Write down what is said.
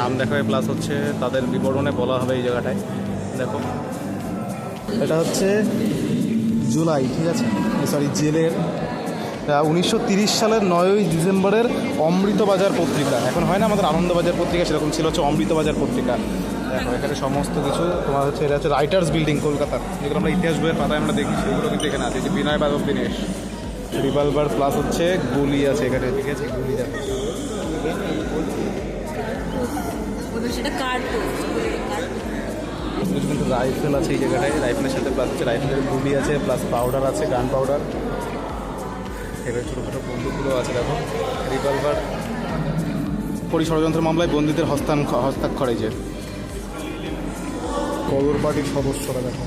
নাম দেখাবে, প্লাস হচ্ছে তাদের বিবরণে বলা হবে এই জায়গাটায়। দেখো এটা হচ্ছে জুলাই, ঠিক আছে, সরি জেলের 1930 সালের 9ই ডিসেম্বরের অমৃতবাজার পত্রিকা। এখন হয় না আমাদের আনন্দবাজার পত্রিকা, সেরকম ছিল হচ্ছে অমৃতবাজার পত্রিকা। দেখো এখানে সমস্ত কিছু তোমার হচ্ছে, এটা হচ্ছে রাইটার্স বিল্ডিং কলকাতার, যেগুলো আমরা ইতিহাস বইয়ের পাতায় আমরা দেখি, সেগুলো কিন্তু এখানে আছে। যে বিনয় বাদক দীনেশ, রিভলভার, প্লাস হচ্ছে গুলি আছে এখানে, ঠিক আছে, গুলি দেখো। কিন্তু রাইফেল আছে এই জায়গাটায়, রাইফেলের সাথে প্লাস হচ্ছে রাইফেলের গুলি আছে, প্লাস পাউডার আছে, গান পাউডার। এখানে ছোটো ছোটো বন্দুকগুলো আছে দেখো। রিভলভার, ষড়যন্ত্র মামলায় বন্দীদের হস্তাক্ষর, এই যে কদর পার্টির সদস্যরা দেখো।